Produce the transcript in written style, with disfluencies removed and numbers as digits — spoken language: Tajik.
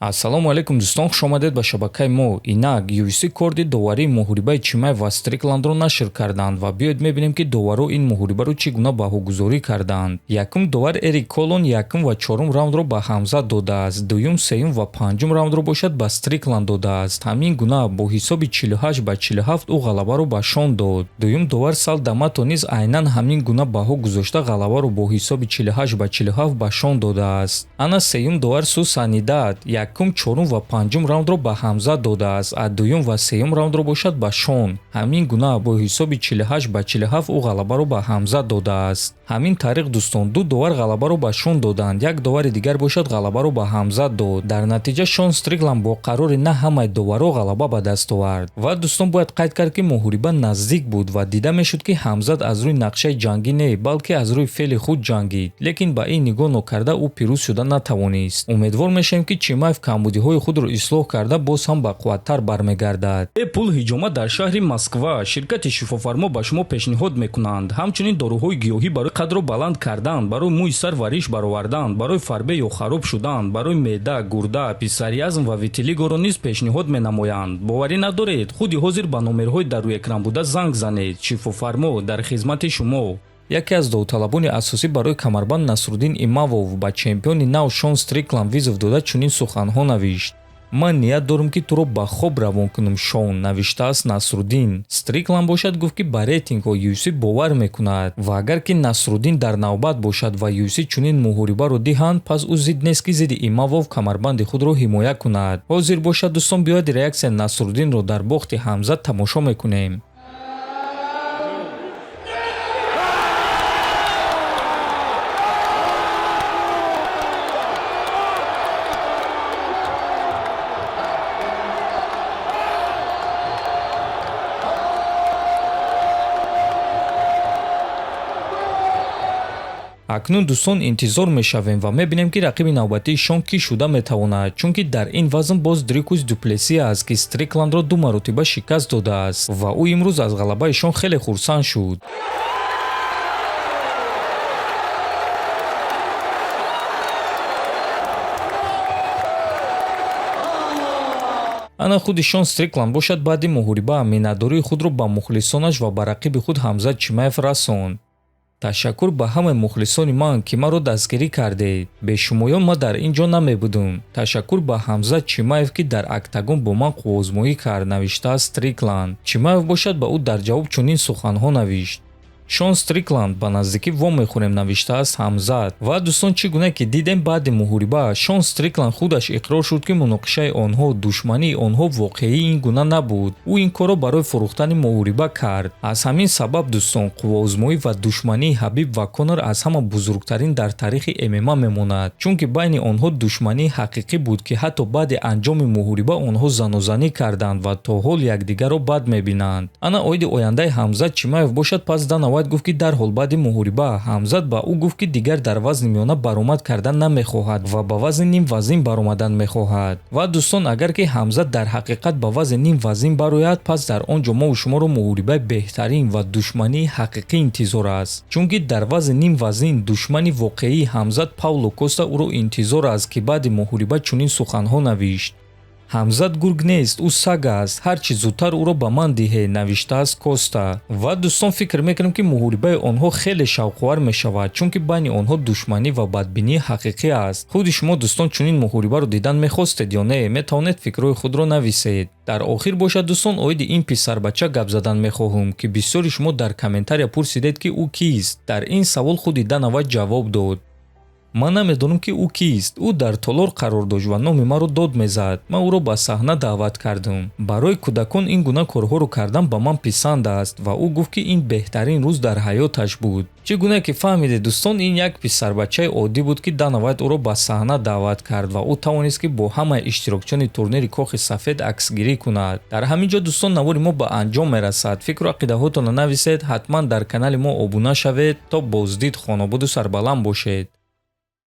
Ассалому алайкум дӯстон, хуш омадед ба шабакаи мо. Инак UFC корди доварии Муҳорибаи Чимаев ва Стрикландро нашр карданд ва биёед мебинем ки доваро ин муҳорибаро чӣ гуна баҳогузорӣ карданд. Якум довар Эрик Колон якум ва чорум раундро ба Ҳамзат додааст, дуюм, сеюм ва панҷум раундро бошад ба Стрикланд додааст. Ҳамин гуна бо ҳисоби 48 ба 47 ӯ ғалабаро ба Шон дод. Дуюм довар Сал Дамато низ айнан ҳамин гуна баҳо гузошта ғалабаро бо ҳисоби 48 ба 47 ба Шон додааст. Ана сеюм довар Су Санидат якум, чорум ва панҷум раундро ба Ҳамзат додааст, а дуюм ва сеюм раундро бошад ба Шон. Ҳамин гуна бо ҳисоби 48 ба 47 ӯ ғалабаро ба Ҳамзат додааст. Ҳамин тариқ дӯстон, ду довар ғалабаро ба Шон доданд, як довари дигар бошад ғалабаро ба Ҳамзат дод. Дар натиҷа Шон Стрикланд бо қарори на ҳамаи доваро ғалаба ба даст овард. Ва дӯстон, бояд қайд кард ки муҳориба наздик буд ва дида мешуд ки Ҳамзат аз рӯи нақшаи ҷангӣ не, балки аз рӯи феъли худ ҷангид, лекин ба ин нигоҳ нокарда ӯ пирӯз шуда натавонист. Умедвор мешавем ки Чимаев камбудиҳои худро ислоҳ карда боз ҳам ба қувваттар бармегардад. Пул ҳиҷомат дар шаҳри Москва, ширкати шифофармо ба шумо пешниҳод мекунанд. Ҳамчунин доруҳои гиёҳӣ барои қадро баланд кардан, барои мӯи сар вариш баровардан, барои фарбе ё хароб шудан, барои меъда, гурда, писариазм ва витилигоро низ пешниҳод менамоянд. боварӣ надоред, худи ҳозир ба номерҳои дар рӯи экран буда занг занед. Шифофармо дар хизмати шумо. Яке аз довталабони асосӣ барои камарбанд Насруддин Имавов ба чемпиони нав Шон Стрикланд визов дода чунин суханҳо навишт: «Ман ният дорам ки туро ба хоб равон кунам, Шон», навиштааст Насруддин. Стрикланд бошад гуфт ки ба рейтингҳо UFC бовар мекунад ва агар ки Насруддин дар навбат бошад ва UFC чунин муҳорибаро диҳанд, пас ӯ зид нест ки зидди Имавов камарбанди худро ҳимоя кунад. Ҳозир бошад дӯстон, биёед реаксияи Насруддинро дар бохти Ҳамзат тамошо мекунем. акнун дӯстон интизор мешавем ва мебинем ки рақиби навбатии Шон кӣ шуда метавонад, чунки дар ин вазн боз Дрикус Дуплеси аст, ки Стрикландро 2 маротиба шикаст додааст ва ӯ имрӯз аз ғалабаи Шон хеле хурсанд шуд. ана худи Шон Стрикланд бошад баъди муҳориба миннатдории худро ба мухлисонаш ва ба рақиби худ Ҳамзат Чимаев расонд. ташаккур ба ҳамаи мухлисони ман, ки маро дастгирӣ кардед. Бе шумоён ма дар ин ҷо намебудум. Ташаккур ба Ҳамзат Чимаев, ки дар октагон бо ман қуввозмоӣ кард, навиштааст Стрикланд. Чимаев бошад ба ӯ дар ҷавоб чунин суханҳо навишт: «Шон Стрикланд, ба наздикӣ вом мехӯрем», навиштааст Ҳамзат. Ва дӯстон, чӣ гуна ки дидем баъди муҳориба, Шон Стрикланд худаш иқрор шуд ки муноқишаи онҳо, душмании онҳо воқеӣ ин гуна набуд. ӯ ин корро барои фурӯхтани муҳориба кард. аз ҳамин сабаб дӯстон, қуввозмоӣ ва душмании Ҳабиб ва Конор аз ҳама бузургтарин дар таърихи ММА мемонад, чунки байни онҳо душмании ҳақиқӣ буд, ки ҳатто баъди анҷоми муҳориба онҳо занозанӣ карданд ва то ҳол якдигарро бад мебинанд. ана оиди ояндаи Ҳамзат Чимаев бошад. Пас Дана Вайт гуфт ки дарҳол баъди муҳориба Ҳамзат ба ӯ гуфт ки дигар дар вазни миёна баромад кардан намехоҳад ва ба вазни ним вазин баромадан мехоҳад. ва дӯстон, агар ки Ҳамзат дар ҳақиқат ба вазни ним вазин барояд, пас дар он ҷо мову шуморо муҳорибаи беҳтарин ва душмании ҳақиқӣ интизор аст, чунки дар вазни ним вазин душмани воқеии Ҳамзат Пауло Коста ӯро интизор аст, ки баъди муҳориба чунин суханҳо навишт: «Ҳамзат гург нест, ӯ саг аст. ҳар чӣ зудтар ӯро ба ман диҳед», навиштааст Коста. ва дӯстон, фикр мекунем ки муҳорибаи онҳо хеле шавқовар мешавад, чунки байни онҳо душманӣ ва бадбинии ҳақиқӣ аст. худи шумо дӯстон чунин муҳорибаро дидан мехостед ё не? Метавонед фикрҳои худро нависед. дар охир бошад дӯстон, оиди ин писарбача гап задан мехоҳам, ки бисёри шумо дар комментария пурсидед ки ӯ кист. дар ин савол худи Дана Вайт ҷавоб дод: «Ман намедонам ки ӯ кист. ӯ дар толор қарор дошт ва номи маро дод мезад. ман ӯро ба саҳна даъват кардам. Барои кӯдакон ин гуна корҳоро кардан ба ман писанд аст ва ӯ гуфт ки ин беҳтарин рӯз дар ҳаёташ буд». чӣ гуна ки фаҳмидед дӯстон, ин як писарбачаи оддӣ буд, ки Дана Вайт ӯро ба саҳна даъват кард ва ӯ тавонист ки бо ҳамаи иштирокчиёни турнири Кохи сафед аксгирӣ кунад. дар ҳамин ҷо дӯстон, навори мо ба анҷом мерасад. фикру ақидаҳоятонро нависед. ҳатман дар канали мо обуна шавед. то боздид, хонободу сарбаланд бошед.